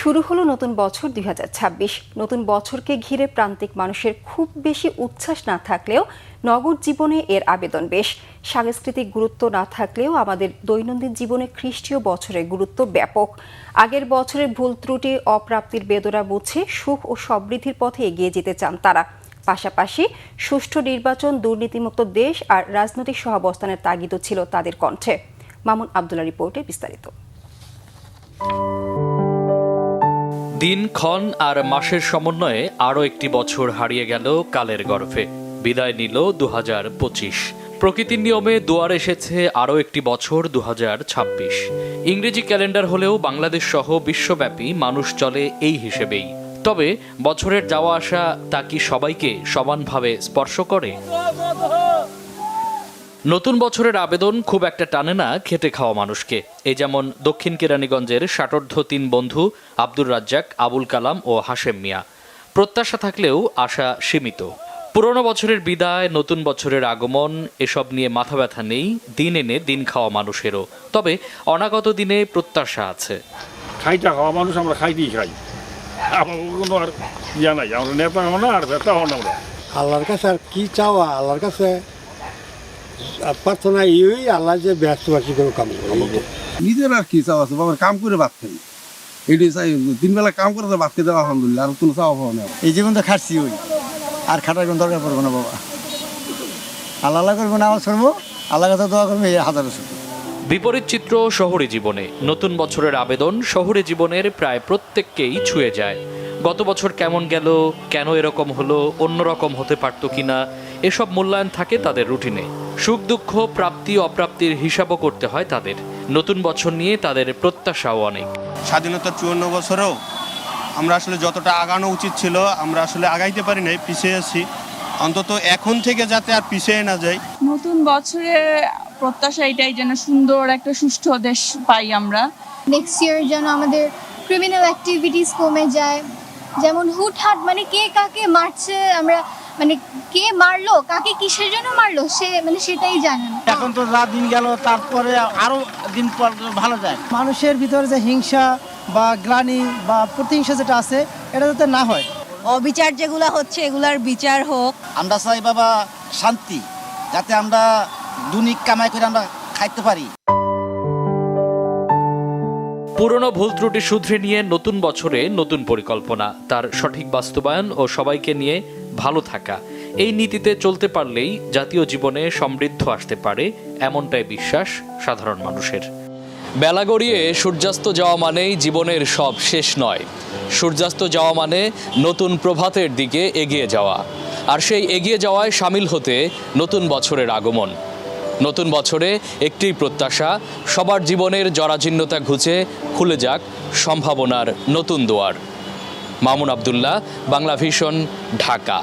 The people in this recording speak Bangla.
শুরু হলো নতুন বছর ২০২৬। নতুন বছরকে ঘিরে প্রান্তিক মানুষের খুব বেশি উচ্ছ্বাস না থাকলেও নগর জীবনে এর আবেদন বেশ। সাংস্কৃতিক গুরুত্ব না থাকলেও আমাদের দৈনন্দিন জীবনে খ্রিস্টীয় বছরের গুরুত্ব ব্যাপক। আগের বছরের ভুল ত্রুটি অপ্রাপ্তির বেদনা মুছে সুখ ও সমৃদ্ধির পথে এগিয়ে যেতে চান তারা। পাশাপাশি সুষ্ঠু নির্বাচন, দুর্নীতিমুক্ত দেশ আর রাজনৈতিক সহাবস্থানের তাগিদও ছিল তাদের কণ্ঠে। মামুন আবদুল্লাহ রিপোর্টে বিস্তারিত। দিনক্ষণ আর মাসের সমন্বয়ে আরও একটি বছর হারিয়ে গেল কালের গর্ভে। বিদায় নিল ২০২৫। প্রকৃতির নিয়মে দুয়ার এসেছে আরও একটি বছর ২০২৬। ইংরেজি ক্যালেন্ডার হলেও বাংলাদেশ সহ বিশ্বব্যাপী মানুষ চলে এই হিসেবেই। তবে বছরের যাওয়া আসা তা কি সবাইকে সমানভাবে স্পর্শ করে? নতুন বছরের আবেদন খুব একটা টানে না খেটে খাওয়া মানুষকে। এই যেমন দক্ষিণ কেরানীগঞ্জের ষাটোর্ধ্ব ৩ বন্ধু আব্দুর রাজ্জাক, আবুল কালাম ও হাশেম মিয়া। প্রত্যাশা থাকলেও আশা সীমিত। পুরনো বছরের বিদায়, নতুন বছরের আগমন এসব নিয়ে মাথা ব্যথা নেই দিন এনে দিন খাওয়া মানুষেরও। তবে অনাগত দিনে প্রত্যাশা আছে। খাইটা খাওয়া মানুষ আমরা খাইতেই খাই, আমার কোনো আর ইয়া নাই, আমরা নেতা হও না আর ব্যথা হও না। আমরা আল্লাহর কাছে আর কি চাওয়া, আল্লাহর কাছে প্রার্থনা এই আল্লাহ যে ব্যস্তবাসী করে কাম করবো। নিজের আর কি চাওয়া আছে, বাবার কাম করে ভাত খাই, এটাই চাই। 3 বেলা কাম করে ভাত খেতে দেওয়া আলহামদুলিল্লাহ, আর কোনো চাওয়া পাওয়া নেই। এই জীবন তো খাচ্ছি ওই, আর খাটার কোনো দরকার পড়বো না বাবা। আল্লাহ করবো না, আমার করবো, আল্লাহ কাছে দোয়া করবো, এই হাজার বছর। বিপরীত চিত্র শহরে জীবনে। নতুন বছরের আবেদন শহরে জীবনের প্রায় প্রত্যেককেই ছুঁয়ে যায়। গত বছর কেমন গেল, কেন এরকম হলো, অন্যরকম হতে পারত কিনা, এসব মূল্যায়ন থাকে তাদের রুটিনে। সুখ দুঃখ, প্রাপ্তি অপ্রাপ্তির হিসাবও করতে হয় তাদের। নতুন বছর নিয়ে তাদের প্রত্যাশাও অনেক। স্বাধীনতার ৫৪ বছরেও আমরা আসলে যতটা আগানো উচিত ছিল আমরা আসলে আগাইতে পারি নাই, পিছিয়ে আছি। অন্তত এখন থেকে যাতে আর পিছিয়ে না যাই। নতুন বছরে প্রত্যাশা এটাই যেন সুন্দর একটা সুষ্ঠু দেশ পাই আমরা। নেক্সট ইয়ার যেন আমাদের ক্রিমিনাল অ্যাক্টিভিটিস কমে যায়, যেমন হুটহাট মানে কে কাকে মারছে, আমরা মানে কে মারলো, কাকে কিসের জন্য মারলো, সে মানে সেটাই জানেন। এখন তো যা দিন গেল, তারপরে আরো দিন পর ভালো যায়। মানুষের ভিতরে যে হিংসা বা গ্লানি বা প্রতিহিংসা যেটা আছে, এটা যাতে না হয়। অবিচার যেগুলো হচ্ছে এগুলার বিচার হোক। আমরা চাই বাবা শান্তি, যাতে আমরা দুনিক কামাই করে আমরা খাইতে পারি। পুরনো ভুল ত্রুটি শুধরে নিয়ে নতুন বছরে নতুন পরিকল্পনা, তার সঠিক বাস্তবায়ন ও সবাইকে নিয়ে ভালো থাকা, এই নীতিতে চলতে পারলেই জাতীয় জীবনে সমৃদ্ধ আসতে পারে, এমনটাই বিশ্বাস সাধারণ মানুষের। বেলা গড়িয়ে সূর্যাস্ত যাওয়া মানেই জীবনের সব শেষ নয়। সূর্যাস্ত যাওয়া মানে নতুন প্রভাতের দিকে এগিয়ে যাওয়া, আর সেই এগিয়ে যাওয়ায় সামিল হতে নতুন বছরের আগমন। নতুন বছরে একটি প্রত্যাশা, সবার জীবনের জরাজীর্ণতা ঘুচে খুলে যাক সম্ভাবনার নতুন দুয়ার। মামুন আবদুল্লাহ, বাংলা ভিশন, ঢাকা।